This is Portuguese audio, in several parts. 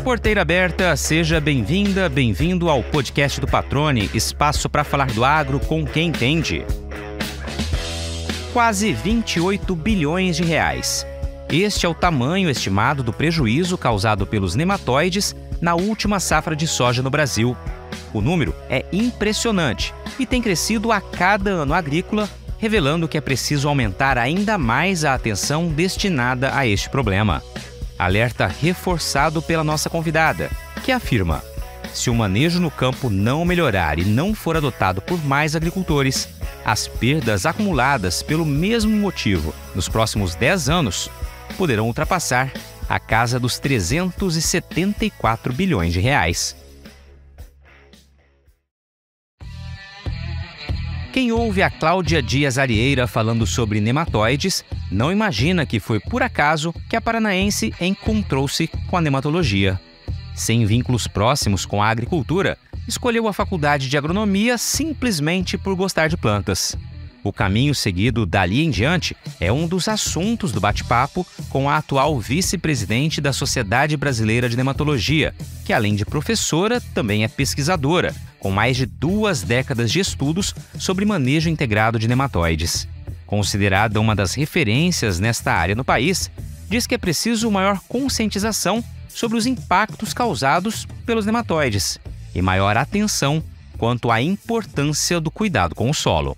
Porteira aberta, seja bem-vinda, bem-vindo ao podcast do Patrone, espaço para falar do agro com quem entende. Quase 28 bilhões de reais. Este é o tamanho estimado do prejuízo causado pelos nematóides na última safra de soja no Brasil. O número é impressionante e tem crescido a cada ano agrícola, revelando que é preciso aumentar ainda mais a atenção destinada a este problema. Alerta reforçado pela nossa convidada, que afirma: se o manejo no campo não melhorar e não for adotado por mais agricultores, as perdas acumuladas pelo mesmo motivo nos próximos 10 anos poderão ultrapassar a casa dos 374 bilhões de reais. Quem ouve a Cláudia Dias Arieira falando sobre nematóides não imagina que foi por acaso que a paranaense encontrou-se com a nematologia. Sem vínculos próximos com a agricultura, escolheu a faculdade de agronomia simplesmente por gostar de plantas. O caminho seguido dali em diante é um dos assuntos do bate-papo com a atual vice-presidente da Sociedade Brasileira de Nematologia, que além de professora, também é pesquisadora, com mais de 2 décadas de estudos sobre manejo integrado de nematóides. Considerada uma das referências nesta área no país, diz que é preciso maior conscientização sobre os impactos causados pelos nematóides e maior atenção quanto à importância do cuidado com o solo.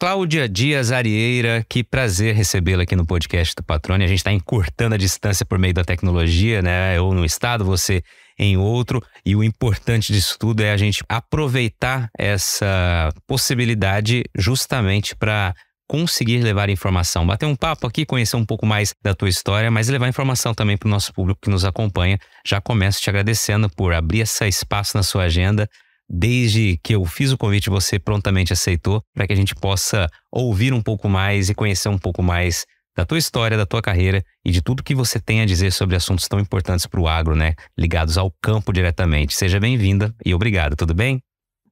Cláudia Dias Arieira, que prazer recebê-la aqui no podcast do Patrone. A gente está encurtando a distância por meio da tecnologia, né? Eu no estado, você em outro. E o importante disso tudo é a gente aproveitar essa possibilidade justamente para conseguir levar informação. Bater um papo aqui, conhecer um pouco mais da tua história, mas levar informação também para o nosso público que nos acompanha. Já começo te agradecendo por abrir esse espaço na sua agenda. Desde que eu fiz o convite, você prontamente aceitou para que a gente possa ouvir um pouco mais e conhecer um pouco mais da tua história, da tua carreira e de tudo que você tem a dizer sobre assuntos tão importantes para o agro, né? Ligados ao campo diretamente. Seja bem-vinda e obrigado, tudo bem?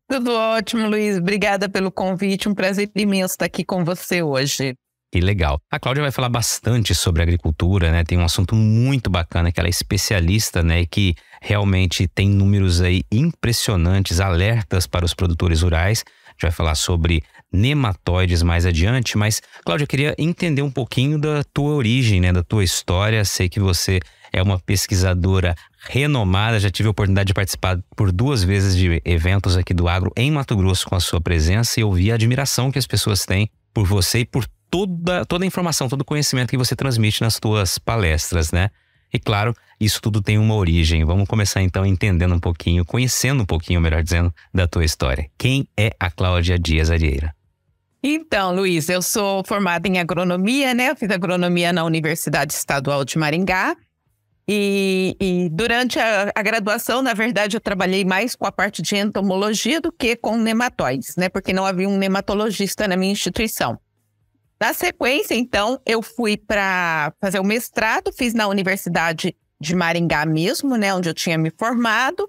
Tudo ótimo, Luiz. Obrigada pelo convite. Um prazer imenso estar aqui com você hoje. Que legal. A Cláudia vai falar bastante sobre agricultura, né? Tem um assunto muito bacana, que ela é especialista, né? E que realmente tem números aí impressionantes, alertas para os produtores rurais. A gente vai falar sobre nematóides mais adiante, mas, Cláudia, eu queria entender um pouquinho da tua origem, né? Da tua história. Sei que você é uma pesquisadora renomada, já tive a oportunidade de participar por 2 vezes de eventos aqui do agro em Mato Grosso com a sua presença e eu vi a admiração que as pessoas têm por você e por toda a informação, todo o conhecimento que você transmite nas tuas palestras, né? E claro, isso tudo tem uma origem. Vamos começar então entendendo um pouquinho, conhecendo um pouquinho, melhor dizendo, da tua história. Quem é a Cláudia Dias Arieira? Então, Luiz, eu sou formada em agronomia, né? Eu fiz agronomia na Universidade Estadual de Maringá. E durante a graduação, na verdade, eu trabalhei mais com a parte de entomologia do que com nematóides, né? Porque não havia um nematologista na minha instituição. Na sequência, então, eu fui para fazer o mestrado, fiz na Universidade de Maringá mesmo, né, onde eu tinha me formado.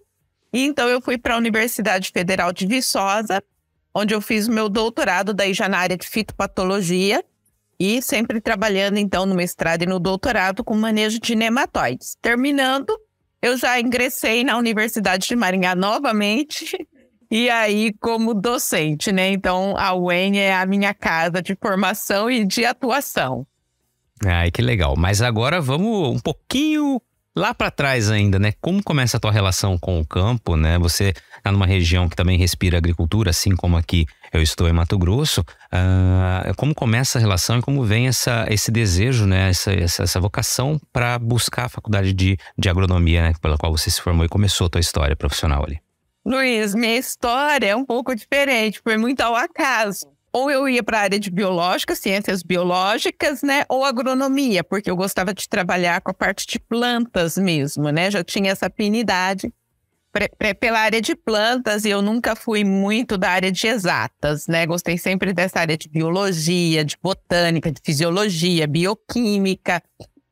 E então eu fui para a Universidade Federal de Viçosa, onde eu fiz o meu doutorado daí já na área de fitopatologia e sempre trabalhando então no mestrado e no doutorado com manejo de nematóides. Terminando, eu já ingressei na Universidade de Maringá novamente. E aí, como docente, né? Então, a UEM é a minha casa de formação e de atuação. Ai, que legal. Mas agora vamos um pouquinho lá para trás ainda, né? Como começa a tua relação com o campo, né? Você está numa região que também respira agricultura, assim como aqui eu estou em Mato Grosso. Como começa a relação e como vem esse desejo, né? Essa vocação para buscar a faculdade de agronomia, né? Pela qual você se formou e começou a tua história profissional ali? Luiz, minha história é um pouco diferente, foi muito ao acaso. Ou eu ia para a área de biológica, ciências biológicas, né? Ou agronomia, porque eu gostava de trabalhar com a parte de plantas mesmo, né? Já tinha essa afinidade pela área de plantas e eu nunca fui muito da área de exatas, né? Gostei sempre dessa área de biologia, de botânica, de fisiologia, bioquímica.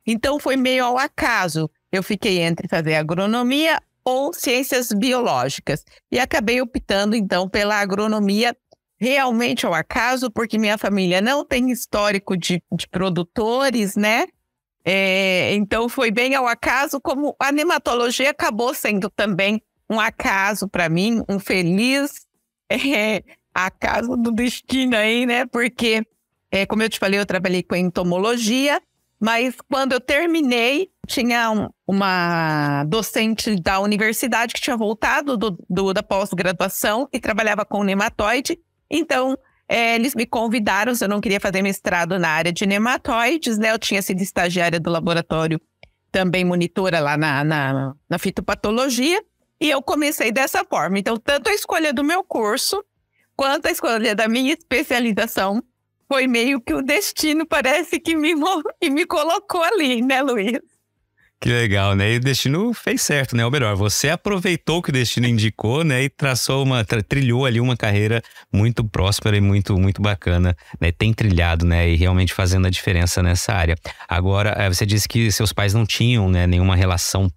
Então foi meio ao acaso. Eu fiquei entre fazer agronomia ou ciências biológicas. E acabei optando, então, pela agronomia realmente ao acaso, porque minha família não tem histórico de produtores, né? Então foi bem ao acaso, como a nematologia acabou sendo também um acaso para mim, um feliz acaso do destino aí, né? Porque, como eu te falei, eu trabalhei com entomologia, mas quando eu terminei, tinha uma docente da universidade que tinha voltado da pós-graduação e trabalhava com nematóide. Então, eles me convidaram, se eu não queria fazer mestrado na área de nematóides, né? Eu tinha sido estagiária do laboratório, também monitora lá na fitopatologia, e eu comecei dessa forma. Então, tanto a escolha do meu curso, quanto a escolha da minha especialização, foi meio que o destino, parece que me colocou ali, né, Luiz? Que legal, né? E o destino fez certo, né? Ou melhor, você aproveitou o que o destino indicou, né? E trilhou ali uma carreira muito próspera e muito, muito bacana, né? Tem trilhado, né? E realmente fazendo a diferença nessa área. Agora, você disse que seus pais não tinham, né, nenhuma relação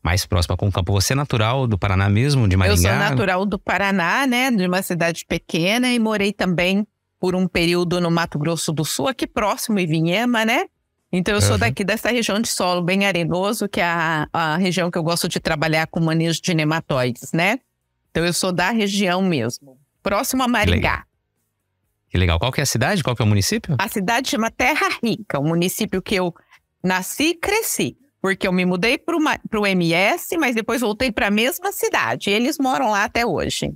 mais próxima com o campo. Você é natural do Paraná mesmo, de Maringá? Eu sou natural do Paraná, né? De uma cidade pequena, e morei também por um período no Mato Grosso do Sul, aqui próximo, em Vinhema, né? Então, eu sou daqui dessa região de solo bem arenoso, que é a região que eu gosto de trabalhar com manejo de nematóides, né? Então, eu sou da região mesmo, próximo a Maringá. Que legal. Qual que é a cidade? Qual que é o município? A cidade chama Terra Rica, um município que eu nasci e cresci. Porque eu me mudei para o MS, mas depois voltei para a mesma cidade. E eles moram lá até hoje.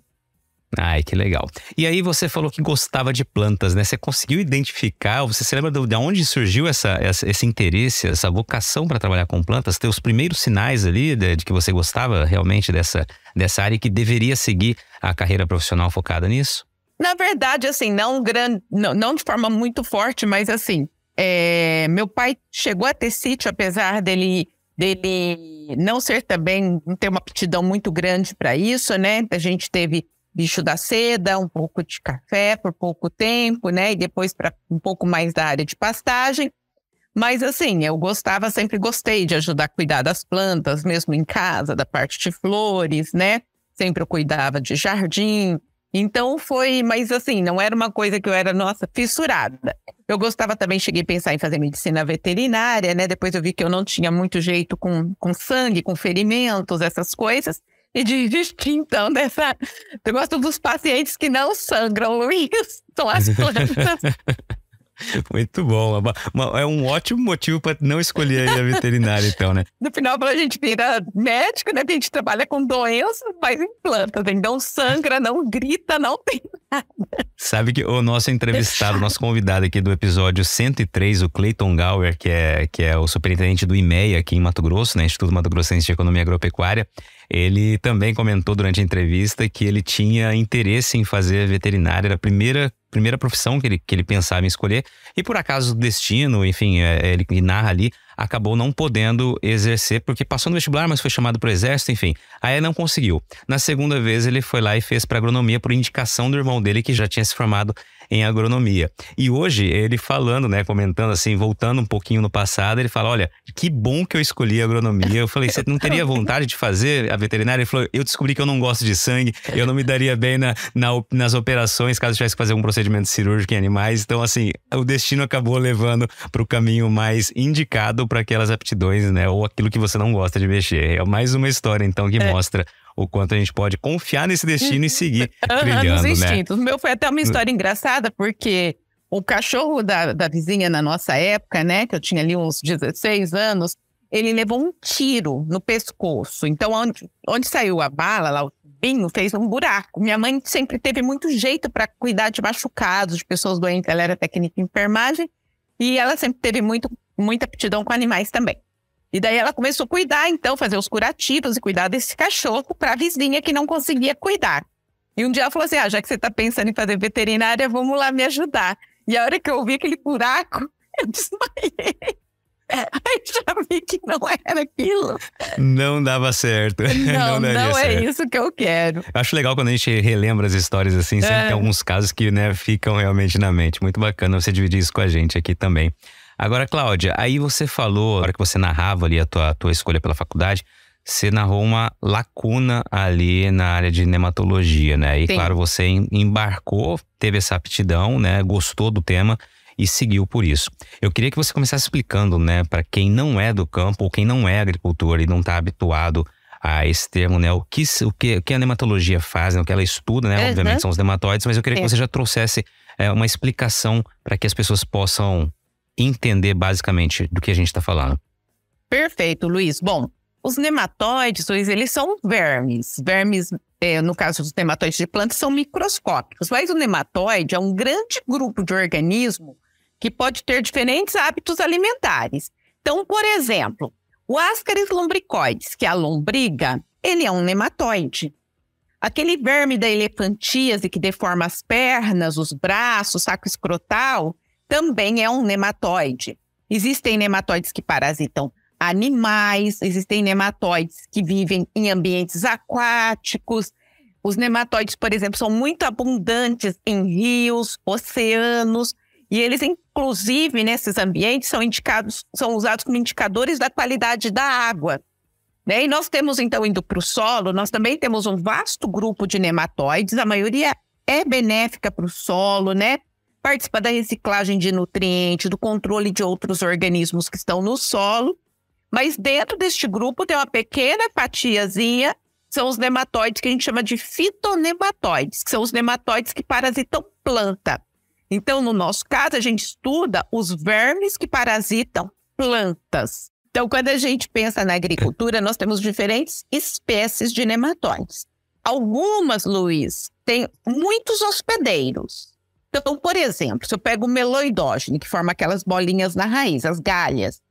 Ai, que legal. E aí você falou que gostava de plantas, né? Você conseguiu identificar, você se lembra de onde surgiu esse interesse, essa vocação para trabalhar com plantas? Ter os primeiros sinais ali de que você gostava realmente dessa área e que deveria seguir a carreira profissional focada nisso? Na verdade, assim, não de forma muito forte, mas assim, meu pai chegou a ter sítio, apesar dele não ser também, não ter uma aptidão muito grande para isso, né? A gente teve bicho da seda, um pouco de café por pouco tempo, né? E depois para um pouco mais da área de pastagem. Mas assim, eu sempre gostei de ajudar a cuidar das plantas, mesmo em casa, da parte de flores, né? Sempre eu cuidava de jardim. Então mas assim, não era uma coisa que eu era, fissurada. Eu gostava também, cheguei a pensar em fazer medicina veterinária, né? Depois eu vi que eu não tinha muito jeito com sangue, com ferimentos, essas coisas. E desistir, então, eu gosto dos pacientes que não sangram, Luiz. São as plantas. Muito bom. É um ótimo motivo para não escolher aí a veterinária, então, né? No final, a gente vira médico, né? A gente trabalha com doenças, mas em plantas. Então, sangra, não grita, não tem nada. Sabe que o nosso entrevistado, nosso convidado aqui do episódio 103, o Clayton Gauer, que é o superintendente do IMEA aqui em Mato Grosso, né? Instituto Mato Grossense de Economia Agropecuária, ele também comentou durante a entrevista que ele tinha interesse em fazer veterinária, era a primeira profissão que ele pensava em escolher, e por acaso do destino, enfim, ele narra ali, acabou não podendo exercer, porque passou no vestibular, mas foi chamado para o exército, enfim, aí não conseguiu. Na segunda vez ele foi lá e fez para agronomia por indicação do irmão dele, que já tinha se formado em agronomia. E hoje ele falando, né, comentando assim, voltando um pouquinho no passado, ele fala, olha, que bom que eu escolhi a agronomia. Eu falei, você não teria vontade de fazer a veterinária? Ele falou, eu descobri que eu não gosto de sangue, eu não me daria bem nas operações, caso eu tivesse que fazer um procedimento cirúrgico em animais. Então, assim, o destino acabou levando para o caminho mais indicado para aquelas aptidões, né, ou aquilo que você não gosta de mexer. É mais uma história, então, que mostra o quanto a gente pode confiar nesse destino e seguir trilhando, nos né? instintos. O meu foi até uma história engraçada, porque o cachorro da vizinha na nossa época, né, que eu tinha ali uns 16 anos, ele levou um tiro no pescoço. Então, onde saiu a bala, lá o binho, fez um buraco. Minha mãe sempre teve muito jeito para cuidar de machucados, de pessoas doentes. Ela era técnica em enfermagem e ela sempre teve muita aptidão com animais também. E daí ela começou a cuidar, então, fazer os curativos e cuidar desse cachorro para a vizinha que não conseguia cuidar. E um dia ela falou assim, já que você está pensando em fazer veterinária, vamos lá me ajudar. E a hora que eu vi aquele buraco, eu desmaiei. Aí já vi que não era aquilo. Não dava certo. Não é isso que eu quero. Eu acho legal quando a gente relembra as histórias assim, sempre tem alguns casos que, né, ficam realmente na mente. Muito bacana você dividir isso com a gente aqui também. Agora, Cláudia, aí você falou, na hora que você narrava ali a tua escolha pela faculdade, você narrou uma lacuna ali na área de nematologia, né? E Sim. claro, você embarcou, teve essa aptidão, né? Gostou do tema e seguiu por isso. Eu queria que você começasse explicando, né, para quem não é do campo ou quem não é agricultor e não está habituado a esse termo, né, o que a nematologia faz, né, o que ela estuda, né, obviamente são os nematóides, mas eu queria que você já trouxesse uma explicação para que as pessoas possam entender basicamente do que a gente está falando. Perfeito, Luiz. Bom, os nematóides, Luiz, eles são vermes. Vermes, no caso dos nematóides de plantas, são microscópicos. Mas o nematóide é um grande grupo de organismo que pode ter diferentes hábitos alimentares. Então, por exemplo, o Ascaris lumbricoides, que é a lombriga, ele é um nematóide. Aquele verme da elefantíase que deforma as pernas, os braços, saco escrotal, também é um nematóide. Existem nematóides que parasitam animais, existem nematóides que vivem em ambientes aquáticos. Os nematóides, por exemplo, são muito abundantes em rios, oceanos, e eles, inclusive, nesses ambientes, são usados como indicadores da qualidade da água. Né? E nós temos, então, indo para o solo, nós também temos um vasto grupo de nematóides, a maioria é benéfica para o solo, né? Participa da reciclagem de nutrientes, do controle de outros organismos que estão no solo. Mas dentro deste grupo tem uma pequena fatiazinha, são os nematóides que a gente chama de fitonematóides, que são os nematóides que parasitam planta. Então, no nosso caso, a gente estuda os vermes que parasitam plantas. Então, quando a gente pensa na agricultura, nós temos diferentes espécies de nematóides. Algumas, Luiz, têm muitos hospedeiros. Então, por exemplo, se eu pego o meloidógeno, que forma aquelas bolinhas na raiz, as galhas,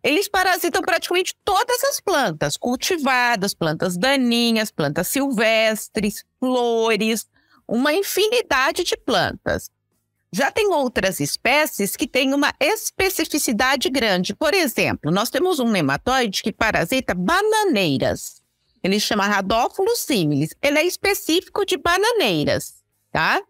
eles parasitam praticamente todas as plantas cultivadas, plantas daninhas, plantas silvestres, flores, uma infinidade de plantas. Já tem outras espécies que têm uma especificidade grande. Por exemplo, nós temos um nematóide que parasita bananeiras. Ele chama Rhadophyllus similis. Ele é específico de bananeiras, tá?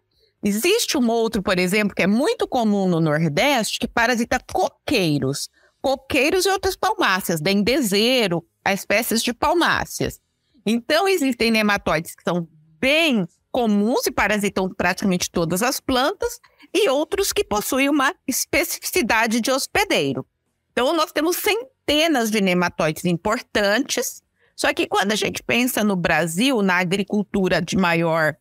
Existe um outro, por exemplo, que é muito comum no Nordeste, que parasita coqueiros. Coqueiros e outras palmáceas, dendezeiro, espécies de palmáceas. Então, existem nematóides que são bem comuns e parasitam praticamente todas as plantas, e outros que possuem uma especificidade de hospedeiro. Então, nós temos centenas de nematóides importantes, só que quando a gente pensa no Brasil, na agricultura de maior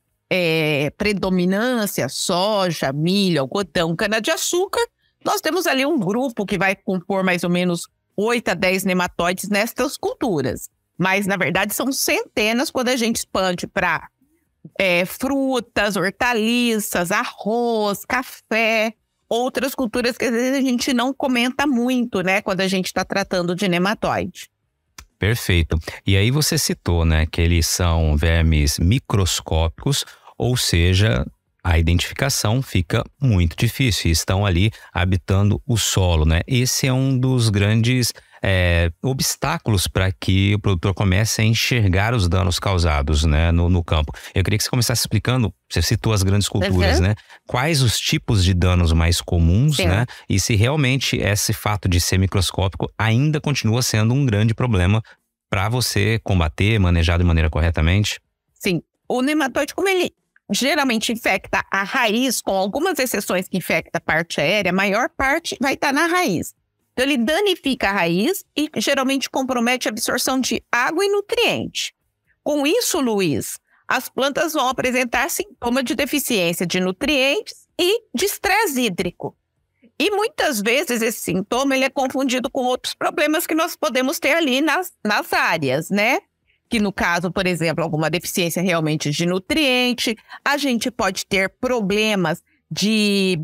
predominância, soja, milho, algodão, cana-de-açúcar, nós temos ali um grupo que vai compor mais ou menos 8 a 10 nematóides nestas culturas. Mas, na verdade, são centenas quando a gente expande para frutas, hortaliças, arroz, café, outras culturas que às vezes a gente não comenta muito, né, quando a gente está tratando de nematóide. Perfeito. E aí você citou, né, que eles são vermes microscópicos, ou seja, a identificação fica muito difícil. Estão ali habitando o solo, né? Esse é um dos grandes obstáculos para que o produtor comece a enxergar os danos causados, né, no campo. Eu queria que você começasse explicando, você citou as grandes culturas, né? Quais os tipos de danos mais comuns, né? E se realmente esse fato de ser microscópico ainda continua sendo um grande problema para você combater, manejar de maneira corretamente? Sim. O nematóide, como ele geralmente infecta a raiz, com algumas exceções que infecta a parte aérea, a maior parte vai estar na raiz. Então, ele danifica a raiz e geralmente compromete a absorção de água e nutriente. Com isso, Luiz, as plantas vão apresentar sintomas de deficiência de nutrientes e de estresse hídrico. E muitas vezes esse sintoma ele é confundido com outros problemas que nós podemos ter ali nas áreas, né? Que no caso, por exemplo, alguma deficiência realmente de nutriente, a gente pode ter problemas de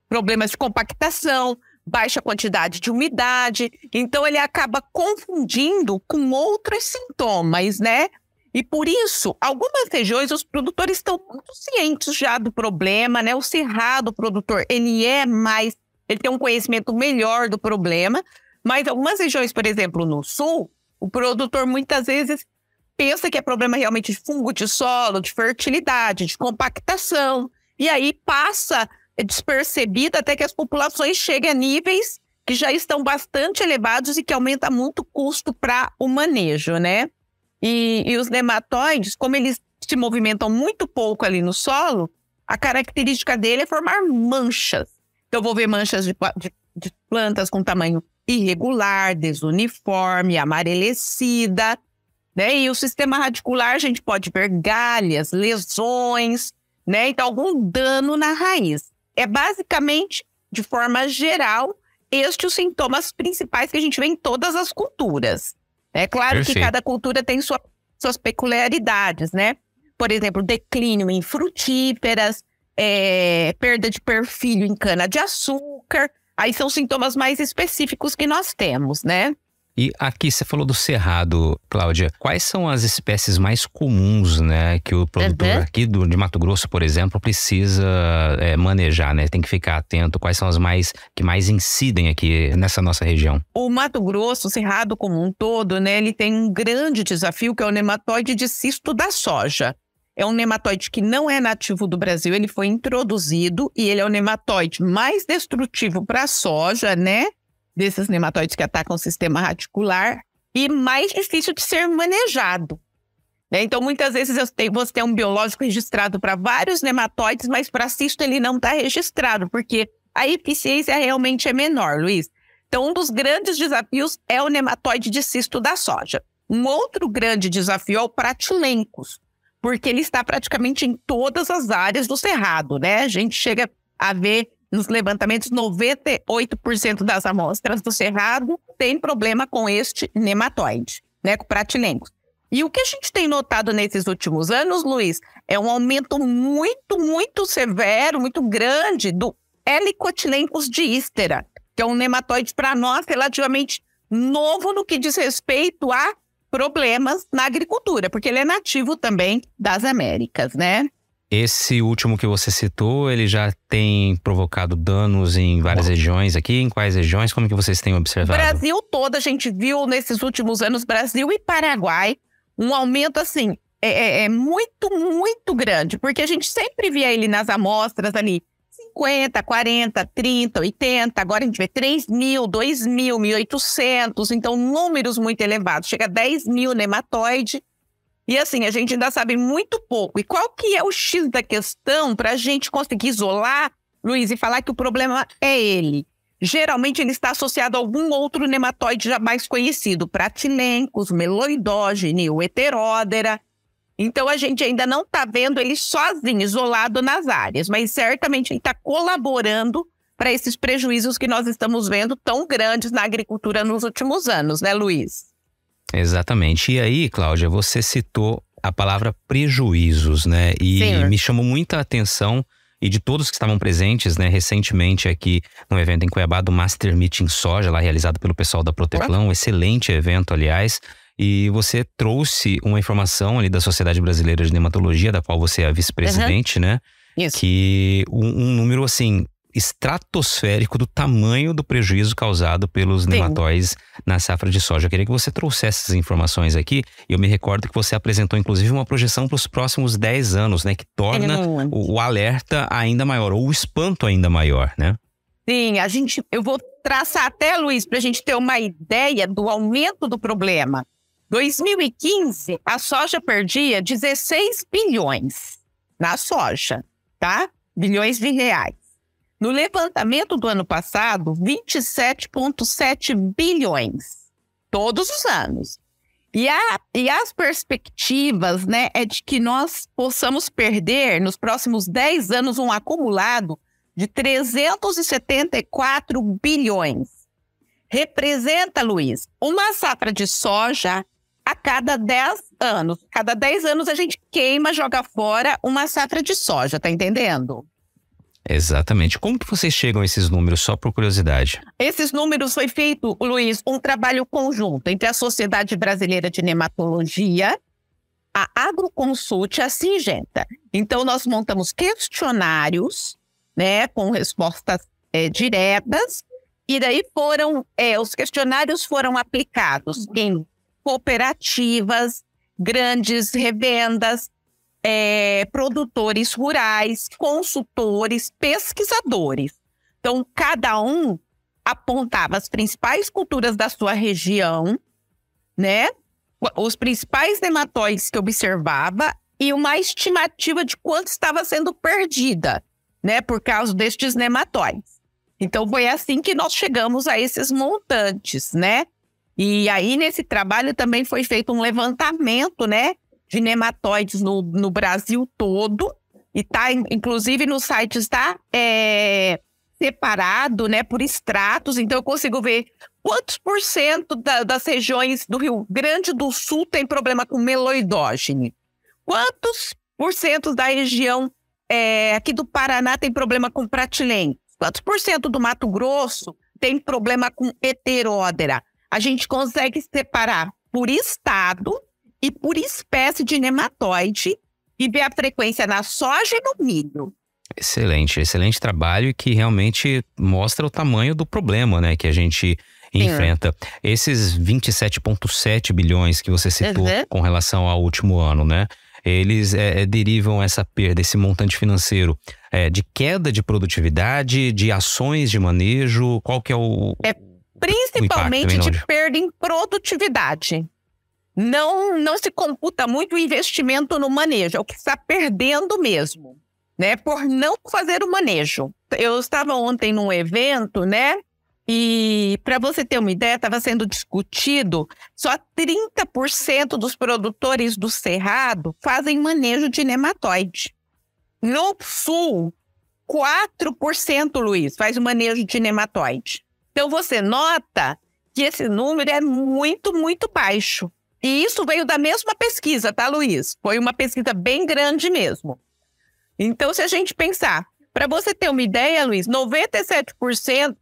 problemas de compactação, baixa quantidade de umidade. Então, ele acaba confundindo com outros sintomas, né? E por isso, algumas regiões, os produtores estão muito cientes já do problema, né? O cerrado, o produtor, ele tem um conhecimento melhor do problema, mas algumas regiões, por exemplo, no sul, o produtor muitas vezes pensa que é problema realmente de fungo de solo, de fertilidade, de compactação, e aí passa despercebido até que as populações cheguem a níveis que já estão bastante elevados e que aumenta muito o custo para o manejo, né? E os nematóides, como eles se movimentam muito pouco ali no solo, a característica dele é formar manchas. Então, eu vou ver manchas de plantas com tamanho irregular, desuniforme, amarelecida, né? E o sistema radicular, a gente pode ver galhas, lesões, né? Então, algum dano na raiz. É basicamente, de forma geral, estes os sintomas principais que a gente vê em todas as culturas. É claro Perfeito. que cada cultura tem suas peculiaridades, né? Por exemplo, declínio em frutíferas, perda de perfil em cana-de-açúcar. Aí são sintomas mais específicos que nós temos, né? E aqui, você falou do cerrado, Cláudia. Quais são as espécies mais comuns, né, que o produtor aqui de Mato Grosso, por exemplo, precisa manejar, né? Tem que ficar atento. Quais são as que mais incidem aqui nessa nossa região? O Mato Grosso, o cerrado como um todo, né, ele tem um grande desafio, que é o nematóide de cisto da soja. É um nematóide que não é nativo do Brasil, ele foi introduzido e ele é o nematóide mais destrutivo para a soja, né? Desses nematóides que atacam o sistema radicular e mais difícil de ser manejado, né? Então, muitas vezes você tem um biológico registrado para vários nematóides, mas para cisto ele não está registrado, porque a eficiência realmente é menor, Luiz. Então, um dos grandes desafios é o nematóide de cisto da soja. Um outro grande desafio é o Pratilencos, porque ele está praticamente em todas as áreas do cerrado, né? A gente chega a ver nos levantamentos, 98% das amostras do cerrado tem problema com este nematóide, né, com Pratilencos. E o que a gente tem notado nesses últimos anos, Luiz, é um aumento muito, muito severo, muito grande do Helicotilencos diístera, que é um nematóide para nós relativamente novo no que diz respeito a problemas na agricultura, porque ele é nativo também das Américas, né? Esse último que você citou, ele já tem provocado danos em várias regiões aqui? Em quais regiões? Como que vocês têm observado? Brasil todo, a gente viu nesses últimos anos, Brasil e Paraguai, um aumento assim, muito, muito grande. Porque a gente sempre via ele nas amostras ali, 50, 40, 30, 80. Agora a gente vê 3 mil, 2 mil, 1.800. Então, números muito elevados. Chega a 10 mil nematóide. E assim, a gente ainda sabe muito pouco. E qual que é o X da questão para a gente conseguir isolar, Luiz, e falar que o problema é ele? Geralmente ele está associado a algum outro nematóide já mais conhecido, Pratilencos, Meloidogene, o Heteródera. Então a gente ainda não está vendo ele sozinho, isolado nas áreas, mas certamente ele está colaborando para esses prejuízos que nós estamos vendo tão grandes na agricultura nos últimos anos, né, Luiz? Exatamente. E aí, Cláudia, você citou a palavra prejuízos, né? E Sim. me chamou muita atenção, e de todos que estavam presentes, né, recentemente aqui no evento em Cuiabá do Master Meeting Soja, lá realizado pelo pessoal da Proteplan, um excelente evento, aliás. E você trouxe uma informação ali da Sociedade Brasileira de Nematologia, da qual você é a vice-presidente, né? Isso. Que um número, assim, estratosférico do tamanho do prejuízo causado pelos nematóides na safra de soja. Eu queria que você trouxesse essas informações aqui. E eu me recordo que você apresentou, inclusive, uma projeção para os próximos 10 anos, né? Que torna o alerta ainda maior, ou o espanto ainda maior, né? Sim, eu vou traçar até, Luiz, para a gente ter uma ideia do aumento do problema. 2015, a soja perdia 16 bilhões na soja, tá? Bilhões de reais. No levantamento do ano passado, 27,7 bilhões. Todos os anos. E as perspectivas, né, é de que nós possamos perder, nos próximos 10 anos, um acumulado de 374 bilhões. Representa, Luiz, uma safra de soja a cada 10 anos. Cada 10 anos a gente queima, joga fora uma safra de soja, tá entendendo? Exatamente. Como que vocês chegam a esses números, só por curiosidade? Esses números foi feito, Luiz, um trabalho conjunto entre a Sociedade Brasileira de Nematologia, a Agroconsult e a Syngenta. Então, nós montamos questionários, né, com respostas diretas, e daí os questionários foram aplicados em cooperativas, grandes revendas, produtores rurais, consultores, pesquisadores. Então, cada um apontava as principais culturas da sua região, né? Os principais nematóides que observava e uma estimativa de quanto estava sendo perdida, né, por causa destes nematóides. Então, foi assim que nós chegamos a esses montantes, né? E aí, nesse trabalho, também foi feito um levantamento, né, de nematóides no Brasil todo. E tá, inclusive, no site está separado, né, por estratos. Então, eu consigo ver quantos por cento das regiões do Rio Grande do Sul tem problema com meloidógene. Quantos por cento da região aqui do Paraná tem problema com pratilente? Quantos por cento do Mato Grosso tem problema com heteródera? A gente consegue separar por estado e por espécie de nematóide e ver a frequência na soja e no milho. Excelente trabalho e que realmente mostra o tamanho do problema, né, que a gente enfrenta. Esses 27,7 bilhões que você citou com relação ao último ano, né? Eles derivam essa perda, esse montante financeiro de queda de produtividade, de ações de manejo, qual que é o... Principalmente de perda em produtividade. Não se computa muito o investimento no manejo, é o que está perdendo mesmo, né? Por não fazer o manejo. Eu estava ontem num evento, né? E para você ter uma ideia, estava sendo discutido, só 30% dos produtores do Cerrado fazem manejo de nematóide. No Sul, 4%, Luiz, faz o manejo de nematóide. Então você nota que esse número é muito, muito baixo. E isso veio da mesma pesquisa, tá, Luiz? Foi uma pesquisa bem grande mesmo. Então, se a gente pensar, para você ter uma ideia, Luiz, 97%,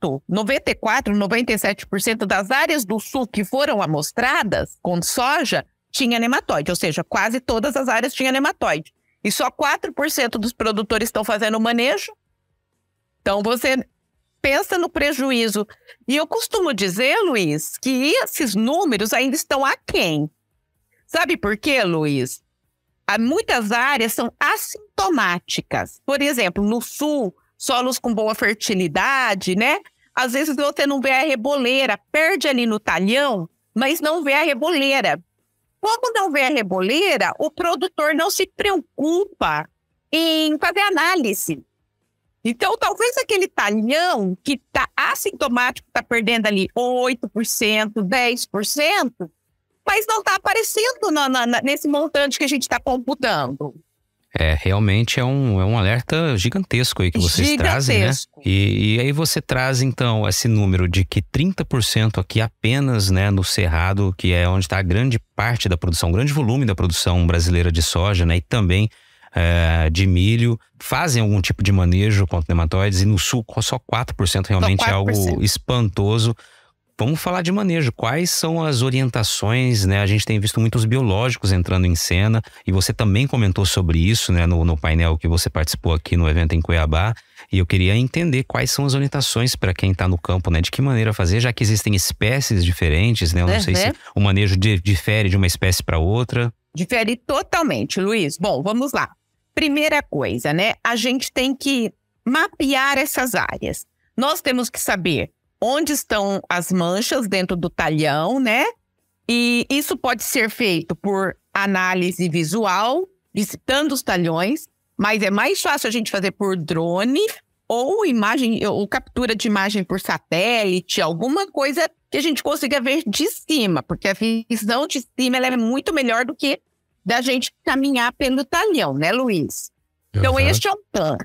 94%, 97% das áreas do Sul que foram amostradas com soja tinha nematóide, ou seja, quase todas as áreas tinham nematóide. E só 4% dos produtores estão fazendo o manejo. Então, você pensa no prejuízo. E eu costumo dizer, Luiz, que esses números ainda estão aquém. Sabe por quê, Luiz? Muitas áreas são assintomáticas. Por exemplo, no Sul, solos com boa fertilidade, né? Às vezes você não vê a reboleira, perde ali no talhão, mas não vê a reboleira. Como não vê a reboleira, o produtor não se preocupa em fazer análise. Então, talvez aquele talhão que está assintomático, está perdendo ali 8%, 10%, mas não está aparecendo nesse montante que a gente está computando. Realmente é um alerta gigantesco aí que vocês trazem, né? E aí você traz, então, esse número de que 30% aqui apenas, né, no Cerrado, que é onde está a grande parte da produção, um grande volume da produção brasileira de soja, né? E também de milho, fazem algum tipo de manejo contra nematóides, e no Sul só 4% realmente é algo espantoso. Vamos falar de manejo. Quais são as orientações, né? A gente tem visto muitos biológicos entrando em cena, e você também comentou sobre isso, né, no painel que você participou aqui no evento em Cuiabá, e eu queria entender quais são as orientações para quem está no campo, né? De que maneira fazer, já que existem espécies diferentes, né? Eu não sei se o manejo difere de uma espécie para outra. Difere totalmente, Luiz. Bom, vamos lá. Primeira coisa, né? A gente tem que mapear essas áreas. Nós temos que saber onde estão as manchas dentro do talhão, né? E isso pode ser feito por análise visual, visitando os talhões, mas é mais fácil a gente fazer por drone ou captura de imagem por satélite, alguma coisa que a gente consiga ver de cima, porque a visão de cima ela é muito melhor do que da gente caminhar pelo talhão, né, Luiz? Então, este é um plano.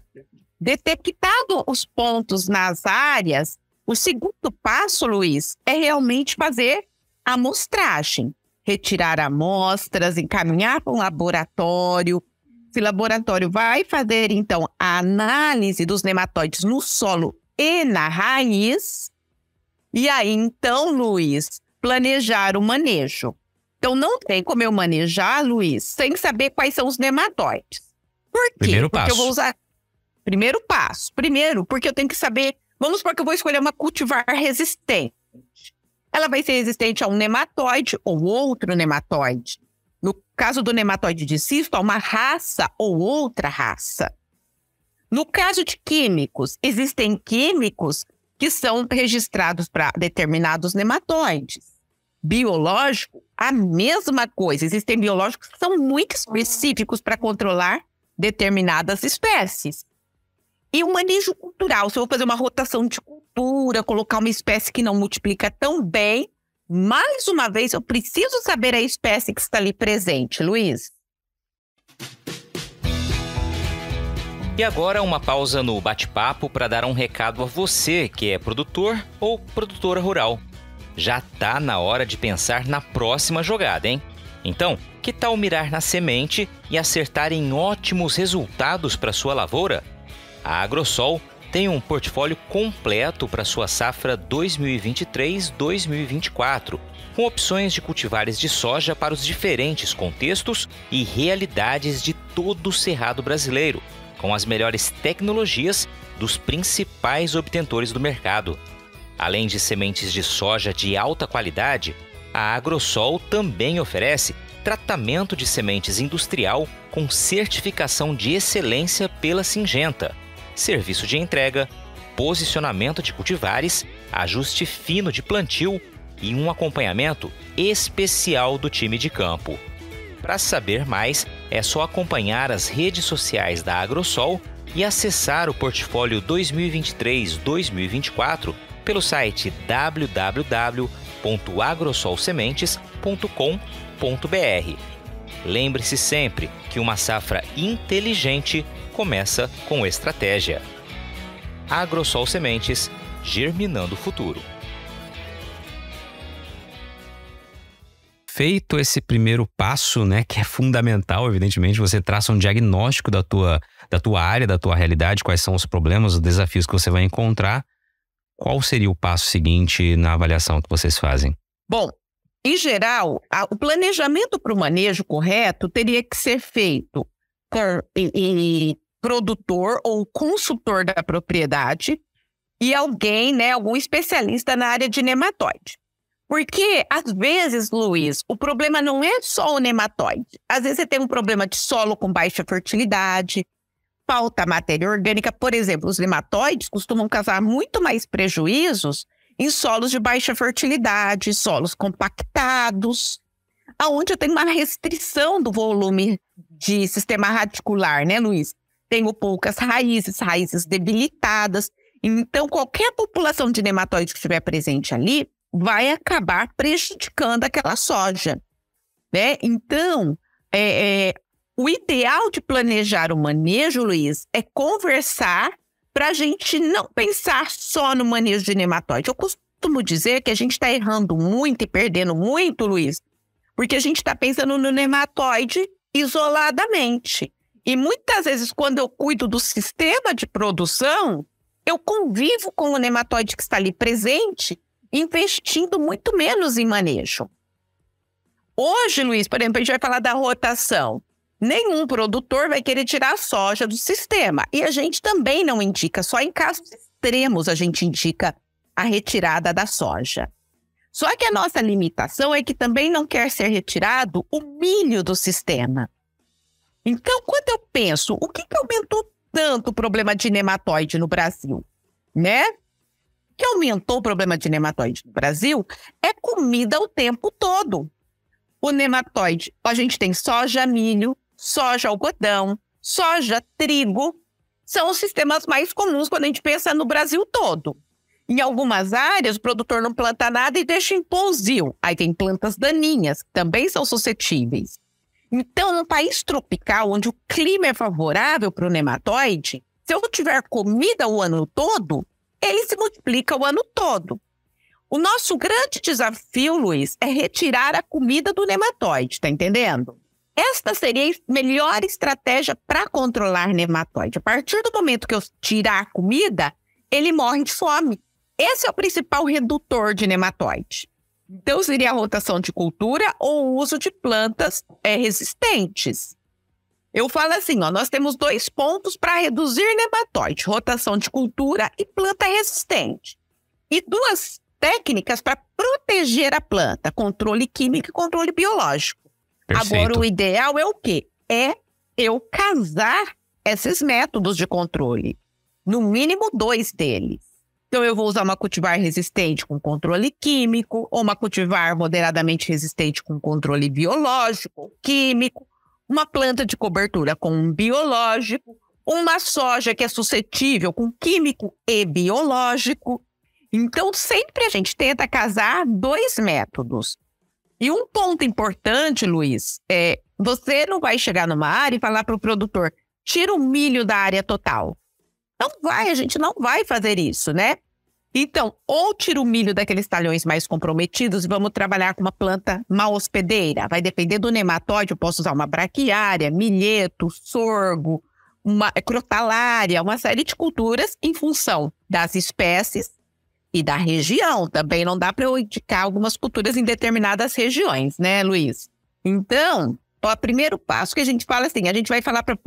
Detectado os pontos nas áreas, o segundo passo, Luiz, é realmente fazer a amostragem. Retirar amostras, encaminhar para um laboratório. Esse laboratório vai fazer, então, a análise dos nematóides no solo e na raiz. E aí, então, Luiz, planejar o manejo. Então, não tem como eu manejar, Luiz, sem saber quais são os nematóides. Por quê? Primeiro porque passo. Eu vou usar... Primeiro passo. Primeiro, porque eu tenho que saber... Vamos supor que eu vou escolher uma cultivar resistente. Ela vai ser resistente a um nematóide ou outro nematóide. No caso do nematóide de cisto, a uma raça ou outra raça. No caso de químicos, existem químicos que são registrados para determinados nematóides. biológico, a mesma coisa. Existem biológicos que são muito específicos para controlar determinadas espécies. E o manejo cultural, se eu vou fazer uma rotação de cultura, colocar uma espécie que não multiplica tão bem, mais uma vez eu preciso saber a espécie que está ali presente, Luiz. E agora uma pausa no bate-papo para dar um recado a você que é produtor ou produtora rural. Já tá na hora de pensar na próxima jogada, hein? Então, que tal mirar na semente e acertar em ótimos resultados para sua lavoura? A Agrosol tem um portfólio completo para sua safra 2023-2024, com opções de cultivares de soja para os diferentes contextos e realidades de todo o cerrado brasileiro, com as melhores tecnologias dos principais obtentores do mercado. Além de sementes de soja de alta qualidade, a Agrosol também oferece tratamento de sementes industrial com certificação de excelência pela Syngenta, serviço de entrega, posicionamento de cultivares, ajuste fino de plantio e um acompanhamento especial do time de campo. Para saber mais, é só acompanhar as redes sociais da Agrosol e acessar o portfólio 2023-2024 pelo site www.agrosolsementes.com.br. Lembre-se sempre que uma safra inteligente começa com estratégia. Agrosol Sementes, germinando o futuro. Feito esse primeiro passo, né, que é fundamental, evidentemente, você traça um diagnóstico da tua área, da tua realidade, quais são os problemas, os desafios que você vai encontrar. Qual seria o passo seguinte na avaliação que vocês fazem? Bom, em geral, o planejamento para o manejo correto teria que ser feito por produtor ou consultor da propriedade e alguém, né, algum especialista na área de nematóide. Porque, às vezes, Luiz, o problema não é só o nematóide. Às vezes você tem um problema de solo com baixa fertilidade, falta matéria orgânica. Por exemplo, os nematóides costumam causar muito mais prejuízos em solos de baixa fertilidade, solos compactados, aonde eu tenho uma restrição do volume de sistema radicular, né, Luiz? Tenho poucas raízes debilitadas. Então, qualquer população de nematóide que estiver presente ali vai acabar prejudicando aquela soja, né? Então, o ideal de planejar o manejo, Luiz, é conversar para a gente não pensar só no manejo de nematóide. Eu costumo dizer que a gente está errando muito e perdendo muito, Luiz, porque a gente está pensando no nematóide isoladamente. E muitas vezes, quando eu cuido do sistema de produção, eu convivo com o nematóide que está ali presente, investindo muito menos em manejo. Hoje, Luiz, por exemplo, a gente vai falar da rotação. Nenhum produtor vai querer tirar a soja do sistema. E a gente também não indica, só em casos extremos a gente indica a retirada da soja. Só que a nossa limitação é que também não quer ser retirado o milho do sistema. Então, quando eu penso, o que aumentou tanto o problema de nematóide no Brasil, né? O que aumentou o problema de nematóide no Brasil é comida o tempo todo. O nematóide, a gente tem soja, milho, soja, algodão, soja, trigo, são os sistemas mais comuns quando a gente pensa no Brasil todo. Em algumas áreas, o produtor não planta nada e deixa em pousio. Aí tem plantas daninhas, que também são suscetíveis. Então, num país tropical, onde o clima é favorável para o nematóide, se eu tiver comida o ano todo, ele se multiplica o ano todo. O nosso grande desafio, Luiz, é retirar a comida do nematóide, tá entendendo? Esta seria a melhor estratégia para controlar nematóide. A partir do momento que eu tirar a comida, ele morre de fome. Esse é o principal redutor de nematóide. Então, seria a rotação de cultura ou o uso de plantas resistentes. Eu falo assim, nós temos 2 pontos para reduzir nematóide, rotação de cultura e planta resistente. E 2 técnicas para proteger a planta, controle químico e controle biológico. Perfeito. Agora, o ideal é o quê? É eu casar esses métodos de controle. No mínimo 2 deles. Então, eu vou usar uma cultivar resistente com controle químico, ou uma cultivar moderadamente resistente com controle biológico, químico, uma planta de cobertura com um biológico, uma soja que é suscetível com químico e biológico. Então, sempre a gente tenta casar 2 métodos. E um ponto importante, Luiz, você não vai chegar numa área e falar para o produtor, tira o milho da área total. Não vai, a gente não vai fazer isso, né? Então, ou tira o milho daqueles talhões mais comprometidos e vamos trabalhar com uma planta mal hospedeira. Vai depender do nematóide, eu posso usar uma braquiária, milheto, sorgo, uma crotalária, uma série de culturas em função das espécies e da região. Também não dá para eu indicar algumas culturas em determinadas regiões, né, Luiz? Então, o primeiro passo que a gente fala assim, a gente vai falar para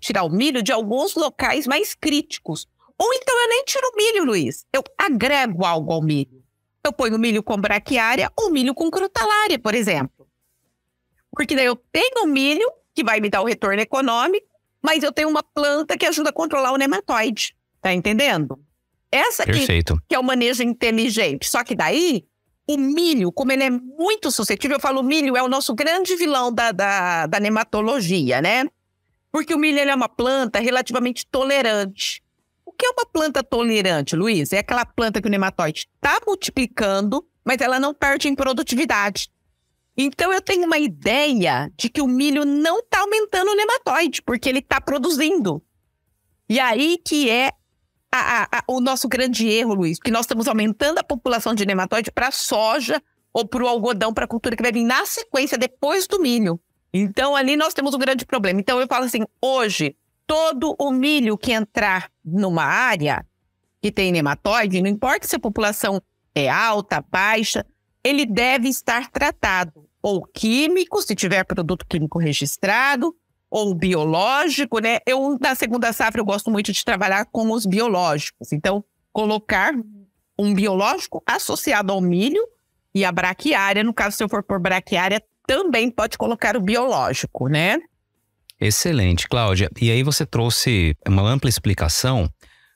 tirar o milho de alguns locais mais críticos. Ou então eu nem tiro o milho, Luiz. Eu agrego algo ao milho. Eu ponho milho com braquiária ou milho com crotalária, por exemplo. Porque daí eu tenho milho, que vai me dar o retorno econômico, mas eu tenho uma planta que ajuda a controlar o nematóide. Tá entendendo? Essa aqui Perfeito. que é o manejo inteligente. Só que daí, o milho, como ele é muito suscetível, eu falo, o milho é o nosso grande vilão da nematologia, né? Porque o milho ele é uma planta relativamente tolerante. O que é uma planta tolerante, Luiz? É aquela planta que o nematóide está multiplicando, mas ela não perde em produtividade. Então, eu tenho uma ideia de que o milho não está aumentando o nematóide, porque ele está produzindo. E aí que é o nosso grande erro, Luiz, porque nós estamos aumentando a população de nematóide para a soja ou para o algodão, para a cultura que vai vir na sequência depois do milho. Então, ali nós temos um grande problema. Então, eu falo assim, hoje, todo o milho que entrar numa área que tem nematóide, não importa se a população é alta, baixa, ele deve estar tratado. Ou químico, se tiver produto químico registrado, ou biológico, né? Eu, na segunda safra, eu gosto muito de trabalhar com os biológicos. Então, colocar um biológico associado ao milho e a braquiária. No caso, se eu for por braquiária, também pode colocar o biológico, né? Excelente, Cláudia. E aí você trouxe uma ampla explicação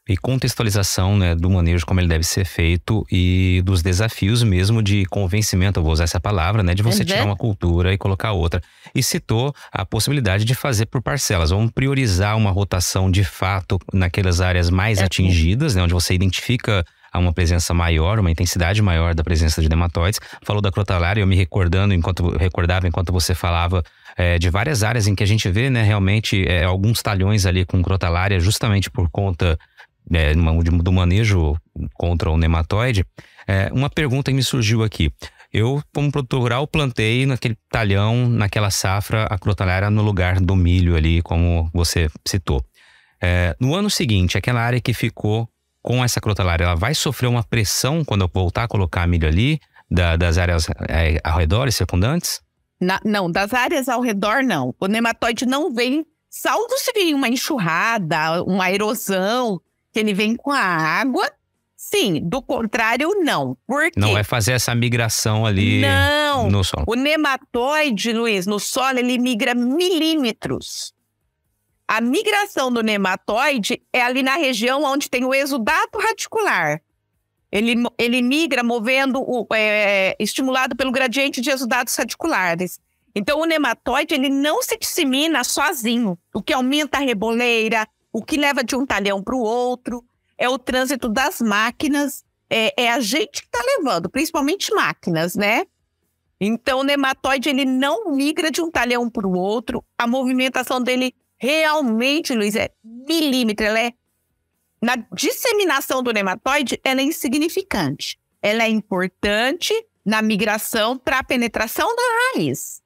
e contextualização, né, do manejo, como ele deve ser feito e dos desafios mesmo de convencimento, eu vou usar essa palavra, né, de você tirar uma cultura e colocar outra. E citou a possibilidade de fazer por parcelas. Vamos priorizar uma rotação de fato naquelas áreas mais atingidas, né, onde você identifica uma presença maior, uma intensidade maior da presença de nematóides. Falou da crotalária, eu me recordando, enquanto você falava, de várias áreas em que a gente vê, né, realmente alguns talhões ali com crotalária, justamente por conta do manejo contra o nematóide. Uma pergunta que me surgiu aqui. Eu, como produtor rural, plantei naquele talhão, naquela safra, a crotalária no lugar do milho ali, como você citou. No ano seguinte, aquela área que ficou com essa crotalária, ela vai sofrer uma pressão quando eu voltar a colocar milho ali, das áreas ao redor e circundantes? Não, das áreas ao redor não. O nematóide não vem, salvo se vir uma enxurrada, uma erosão, que ele vem com a água. Sim, do contrário, não. Por quê? Não vai fazer essa migração ali no solo. O nematóide, Luiz, no solo, ele migra milímetros. A migração do nematóide é ali na região onde tem o exudato radicular. Ele migra movendo, estimulado pelo gradiente de exudatos radiculares. Então, o nematóide, ele não se dissemina sozinho. O que aumenta a reboleira, o que leva de um talhão para o outro, é o trânsito das máquinas, é a gente que está levando, principalmente máquinas, né? Então, o nematóide, ele não migra de um talhão para o outro. A movimentação dele realmente, Luiz, é milímetro. Na disseminação do nematóide, ela é insignificante. Ela é importante na migração para a penetração da raiz.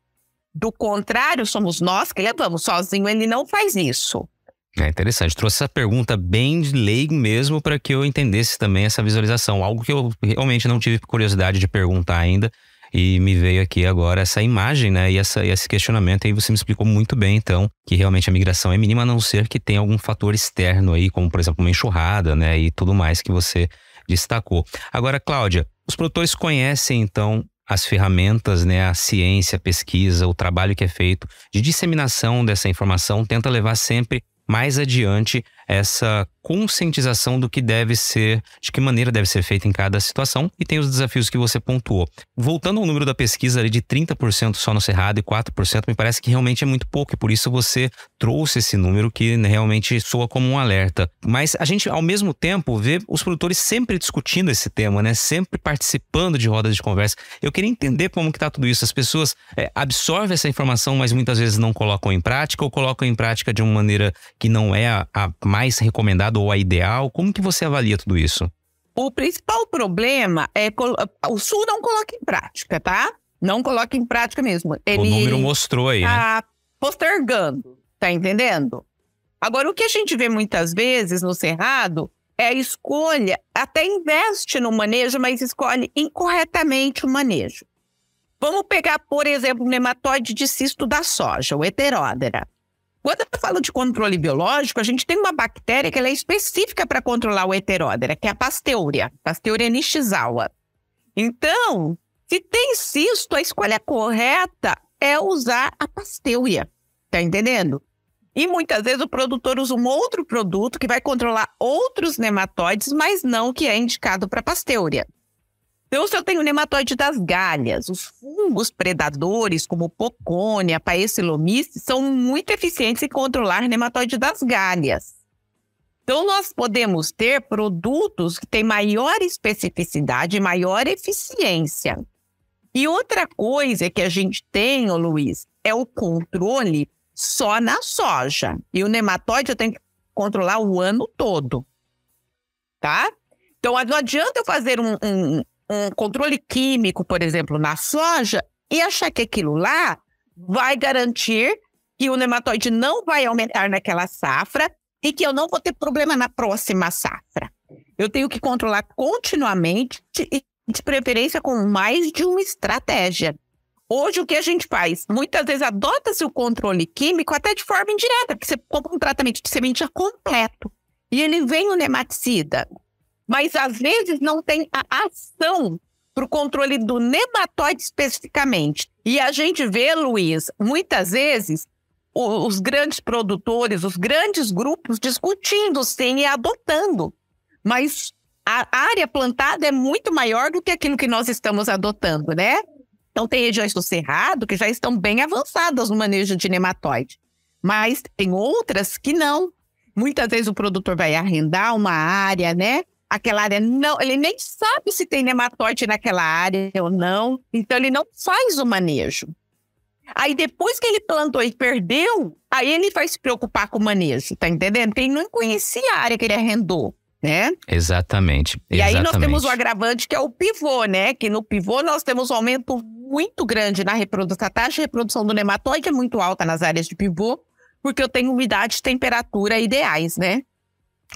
Do contrário, somos nós que levamos. Sozinho, ele não faz isso. É interessante. Trouxe essa pergunta bem de leigo mesmo para que eu entendesse também essa visualização. Algo que eu realmente não tive curiosidade de perguntar ainda. E me veio aqui agora essa imagem, né? E esse questionamento aí você me explicou muito bem, então, que realmente a migração é mínima, a não ser que tenha algum fator externo aí, como por exemplo uma enxurrada, né? E tudo mais que você destacou. Agora, Cláudia, os produtores conhecem então as ferramentas, né? A ciência, a pesquisa, o trabalho que é feito de disseminação dessa informação, tenta levar sempre mais adiante essa conscientização do que deve ser, de que maneira deve ser feita em cada situação, e tem os desafios que você pontuou. Voltando ao número da pesquisa ali de 30% só no Cerrado e 4%, me parece que realmente é muito pouco, e por isso você trouxe esse número que realmente soa como um alerta. Mas a gente, ao mesmo tempo, vê os produtores sempre discutindo esse tema, né? Sempre participando de rodas de conversa. Eu queria entender como que tá tudo isso. As pessoas absorvem essa informação, mas muitas vezes não colocam em prática, ou colocam em prática de uma maneira que não é a mais recomendada ou a ideal. Como que você avalia tudo isso? O principal problema é o Sul não coloca em prática, tá? Não coloca em prática mesmo. O número mostrou aí, tá postergando, tá entendendo? Agora, o que a gente vê muitas vezes no Cerrado é a escolha, até investe no manejo, mas escolhe incorretamente o manejo. Vamos pegar, por exemplo, o nematóide de cisto da soja, o Heteródera. Quando eu falo de controle biológico, a gente tem uma bactéria que ela é específica para controlar o Heteródera, que é a Pasteuria nishizawa. Então, se tem cisto, a escolha correta é usar a Pasteuria, tá entendendo? E muitas vezes o produtor usa um outro produto que vai controlar outros nematóides, mas não o que é indicado para Pasteuria. Então, se eu tenho o nematóide das galhas, os fungos predadores, como Pocônia, Paecilomyces, são muito eficientes em controlar nematóide das galhas. Então, nós podemos ter produtos que têm maior especificidade e maior eficiência. E outra coisa que a gente tem, Luiz, é o controle só na soja. E o nematóide eu tenho que controlar o ano todo, tá? Então, não adianta eu fazer um controle químico, por exemplo, na soja, e achar que aquilo lá vai garantir que o nematóide não vai aumentar naquela safra e que eu não vou ter problema na próxima safra. Eu tenho que controlar continuamente e, de preferência, com mais de uma estratégia. Hoje, o que a gente faz? Muitas vezes adota-se o controle químico até de forma indireta, porque você compra um tratamento de semente completo e ele vem o nematicida. Mas, às vezes, não tem a ação para o controle do nematóide especificamente. E a gente vê, Luiz, muitas vezes, os grandes produtores, os grandes grupos discutindo, sim, e adotando. Mas a área plantada é muito maior do que aquilo que nós estamos adotando, né? Então, tem regiões do Cerrado que já estão bem avançadas no manejo de nematóide. Mas tem outras que não. Muitas vezes o produtor vai arrendar uma área, né? Aquela área não, ele nem sabe se tem nematóide naquela área ou não, então ele não faz o manejo. Aí depois que ele plantou e perdeu, aí ele vai se preocupar com o manejo, tá entendendo? Porque ele não conhecia a área que ele arrendou, né? Exatamente. E aí nós temos o agravante que é o pivô, né? Que no pivô nós temos um aumento muito grande na reprodução. A taxa de reprodução do nematóide é muito alta nas áreas de pivô, porque eu tenho umidade e temperatura ideais, né?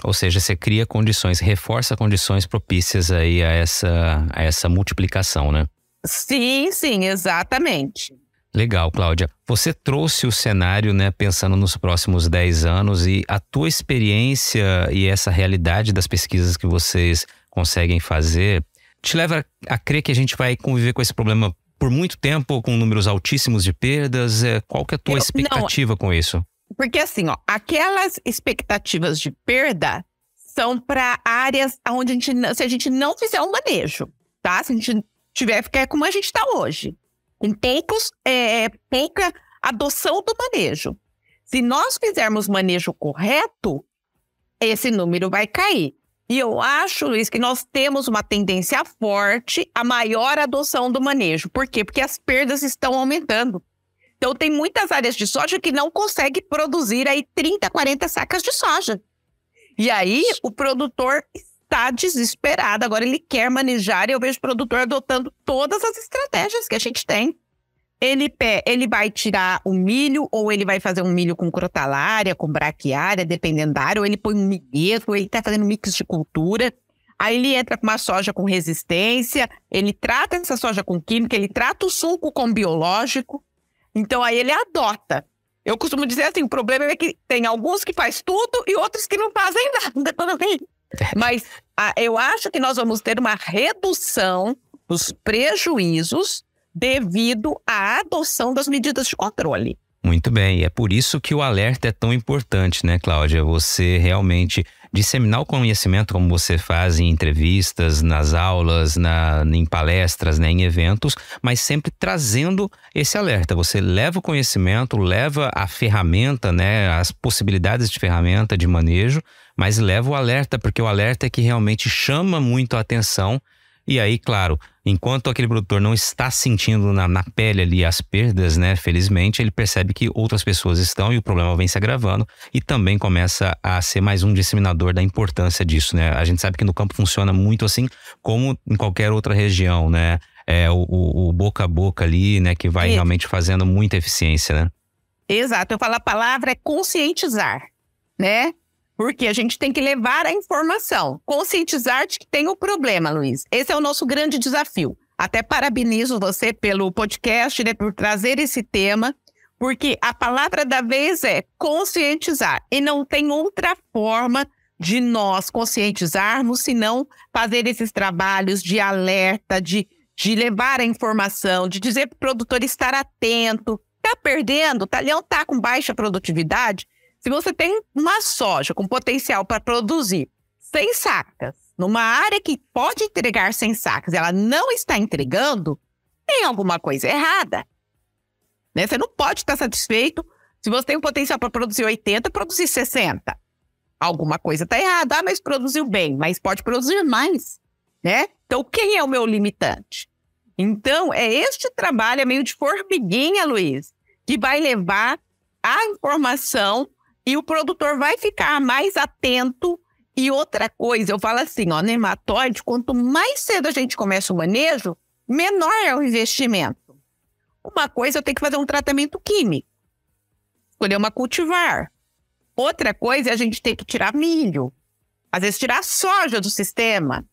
Ou seja, você cria condições, reforça condições propícias aí a essa multiplicação, né? Sim, exatamente. Legal, Cláudia. Você trouxe o cenário, né, pensando nos próximos 10 anos, e a tua experiência e essa realidade das pesquisas que vocês conseguem fazer te leva a crer que a gente vai conviver com esse problema por muito tempo, com números altíssimos de perdas? Qual que é a tua expectativa com isso? Porque assim, aquelas expectativas de perda são para áreas onde se a gente não fizer um manejo, tá? Se a gente tiver ficar como a gente está hoje, com pouca adoção do manejo. Se nós fizermos o manejo correto, esse número vai cair. E eu acho, Luiz, que nós temos uma tendência forte a maior adoção do manejo. Por quê? Porque as perdas estão aumentando. Então, tem muitas áreas de soja que não conseguem produzir aí 30, 40 sacas de soja. E aí, o produtor está desesperado. Agora, ele quer manejar e eu vejo o produtor adotando todas as estratégias que a gente tem. Ele vai tirar o milho, ou ele vai fazer um milho com crotalária, com braquiária, dependendo da área, ou ele põe um milheto, ou ele está fazendo mix de cultura. Aí ele entra com uma soja com resistência, ele trata essa soja com química, ele trata o sulco com biológico. Então, aí ele adota. Eu costumo dizer assim, o problema é que tem alguns que faz tudo e outros que não fazem nada. Mas eu acho que nós vamos ter uma redução dos prejuízos devido à adoção das medidas de controle. Muito bem, e é por isso que o alerta é tão importante, né, Cláudia? Você realmente disseminar o conhecimento como você faz em entrevistas, nas aulas, em palestras, né, em eventos, mas sempre trazendo esse alerta. Você leva o conhecimento, leva a ferramenta, né, as possibilidades de ferramenta de manejo, mas leva o alerta, porque o alerta é que realmente chama muito a atenção. E aí, claro, enquanto aquele produtor não está sentindo na pele ali as perdas, né? Felizmente, ele percebe que outras pessoas estão e o problema vem se agravando e também começa a ser mais um disseminador da importância disso, né? A gente sabe que no campo funciona muito assim, como em qualquer outra região, né? É o boca a boca ali, né? Que vai realmente fazendo muita eficiência, né? Exato. Eu falo, a palavra é conscientizar, né? Porque a gente tem que levar a informação, conscientizar de que tem o problema, Luiz. Esse é o nosso grande desafio. Até parabenizo você pelo podcast, né, por trazer esse tema, porque a palavra da vez é conscientizar. E não tem outra forma de nós conscientizarmos, senão fazer esses trabalhos de alerta, de levar a informação, de dizer para o produtor estar atento. Está perdendo, o talhão está com baixa produtividade. Se você tem uma soja com potencial para produzir 100 sacas, numa área que pode entregar 100 sacas, ela não está entregando, tem alguma coisa errada. Né? Você não pode estar satisfeito se você tem um potencial para produzir 80, produzir 60. Alguma coisa está errada. Ah, mas produziu bem, mas pode produzir mais. Né? Então, quem é o meu limitante? Então, é este trabalho, é meio de formiguinha, Luiz, que vai levar a informação e o produtor vai ficar mais atento. E outra coisa, eu falo assim, ó, nematóide, quanto mais cedo a gente começa o manejo, menor é o investimento. Uma coisa, eu tenho que fazer um tratamento químico, escolher uma cultivar. Outra coisa é a gente ter que tirar milho, às vezes tirar soja do sistema.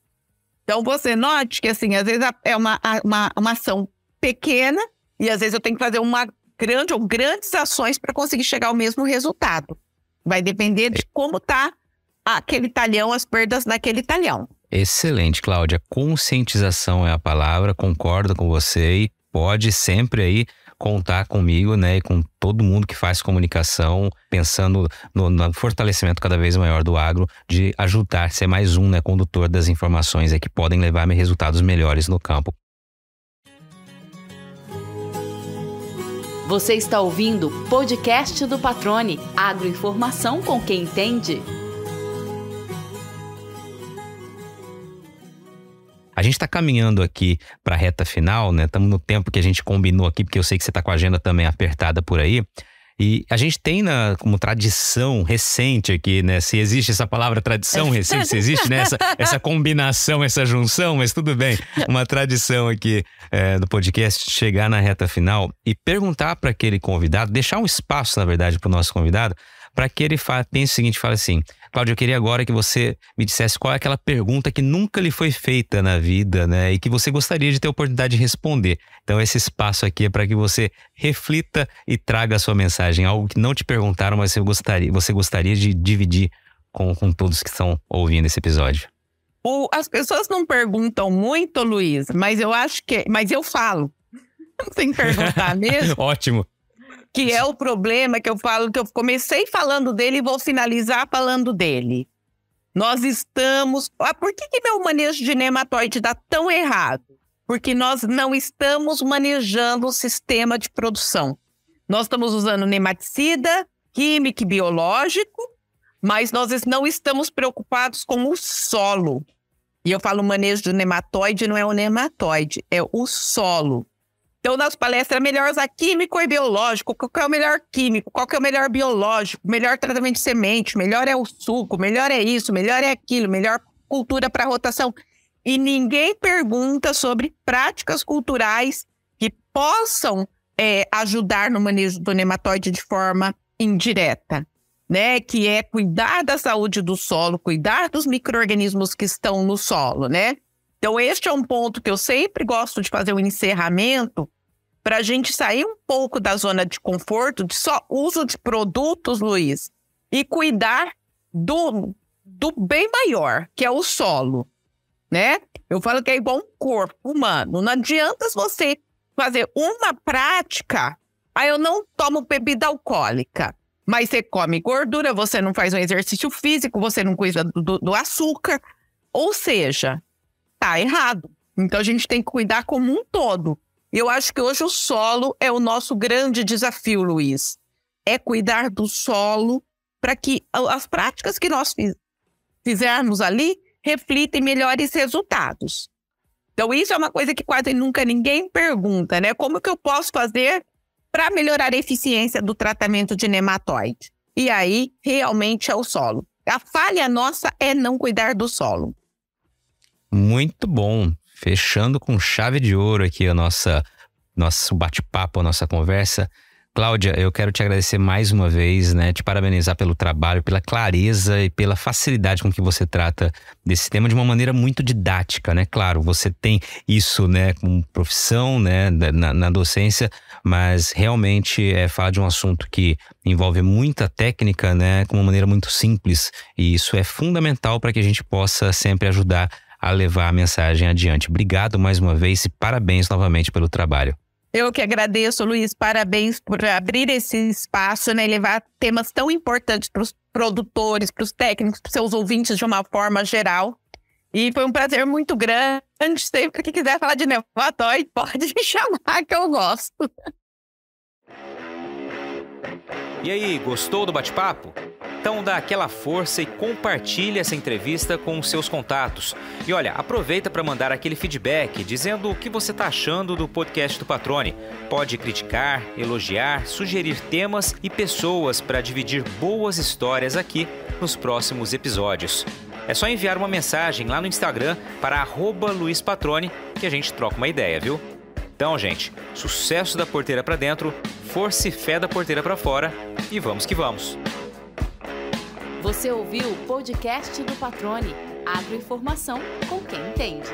Então, você note que, assim, às vezes é uma ação pequena e às vezes eu tenho que fazer uma grande ou grandes ações para conseguir chegar ao mesmo resultado. Vai depender de como está aquele talhão, as perdas naquele talhão. Excelente, Cláudia. Conscientização é a palavra, concordo com você e pode sempre aí contar comigo, né, e com todo mundo que faz comunicação, pensando no fortalecimento cada vez maior do agro, de ajudar, ser mais um, né, condutor das informações que podem levar a resultados melhores no campo. Você está ouvindo o podcast do Patrone, agroinformação com quem entende. A gente está caminhando aqui para a reta final, né? Estamos no tempo que a gente combinou aqui, porque eu sei que você está com a agenda também apertada por aí. E a gente tem como tradição recente aqui, né? Se existe essa palavra tradição recente, se existe, né? Essa combinação, essa junção, mas tudo bem. Uma tradição aqui do podcast, chegar na reta final e perguntar para aquele convidado, deixar um espaço, na verdade, para o nosso convidado, para que ele pense o seguinte, fale assim: Cláudio, eu queria agora que você me dissesse qual é aquela pergunta que nunca lhe foi feita na vida, né? E que você gostaria de ter a oportunidade de responder. Então, esse espaço aqui é para que você reflita e traga a sua mensagem. Algo que não te perguntaram, mas você gostaria de dividir com todos que estão ouvindo esse episódio. As pessoas não perguntam muito, Luiz, mas eu acho que... Mas eu falo. Sem perguntar mesmo. Ótimo. Que é o problema que eu falo, que eu comecei falando dele e vou finalizar falando dele. Nós estamos... por que meu manejo de nematóide dá tão errado? Porque nós não estamos manejando o sistema de produção. Nós estamos usando nematicida, químico e biológico, mas nós não estamos preocupados com o solo. E eu falo manejo de nematóide, não é o nematóide, é o solo. Então, nas palestras, é melhor usar químico e biológico. Qual que é o melhor químico? Qual que é o melhor biológico? Melhor tratamento de semente, melhor é o suco, melhor é isso, melhor é aquilo, melhor cultura para rotação. E ninguém pergunta sobre práticas culturais que possam ajudar no manejo do nematóide de forma indireta, né? Que é cuidar da saúde do solo, cuidar dos micro-organismos que estão no solo, né? Então, este é um ponto que eu sempre gosto de fazer um encerramento para a gente sair um pouco da zona de conforto, de só uso de produtos, Luiz, e cuidar do bem maior, que é o solo, né? Eu falo que é igual um corpo humano. Não adianta você fazer uma prática eu não tomo bebida alcoólica. Mas você come gordura, você não faz um exercício físico, você não cuida do açúcar. Ou seja, tá errado. Então a gente tem que cuidar como um todo. Eu acho que hoje o solo é o nosso grande desafio, Luiz. É cuidar do solo para que as práticas que nós fizermos ali reflitem melhores resultados. Então isso é uma coisa que quase nunca ninguém pergunta, né? Como que eu posso fazer para melhorar a eficiência do tratamento de nematóide? E aí, realmente é o solo. A falha nossa é não cuidar do solo. Muito bom. Fechando com chave de ouro aqui nosso bate-papo, a nossa conversa. Cláudia, eu quero te agradecer mais uma vez, né? Te parabenizar pelo trabalho, pela clareza e pela facilidade com que você trata desse tema de uma maneira muito didática, né? Claro, você tem isso, né, como profissão, né, na docência, mas realmente fala de um assunto que envolve muita técnica, né, com uma maneira muito simples. E isso é fundamental para que a gente possa sempre ajudar a levar a mensagem adiante. Obrigado mais uma vez e parabéns novamente pelo trabalho. Eu que agradeço, Luiz. Parabéns por abrir esse espaço, né, e levar temas tão importantes para os produtores, para os técnicos, para os seus ouvintes de uma forma geral. E foi um prazer muito grande. Sempre que quiser falar de nematóide, pode me chamar que eu gosto. E aí, gostou do bate-papo? Então dá aquela força e compartilha essa entrevista com os seus contatos. E olha, aproveita para mandar aquele feedback dizendo o que você está achando do podcast do Patrone. Pode criticar, elogiar, sugerir temas e pessoas para dividir boas histórias aqui nos próximos episódios. É só enviar uma mensagem lá no Instagram para @LuizPatrone que a gente troca uma ideia, viu? Então, gente, sucesso da porteira para dentro, força e fé da porteira para fora e vamos que vamos! Você ouviu o podcast do Patrone, agroinformação com quem entende.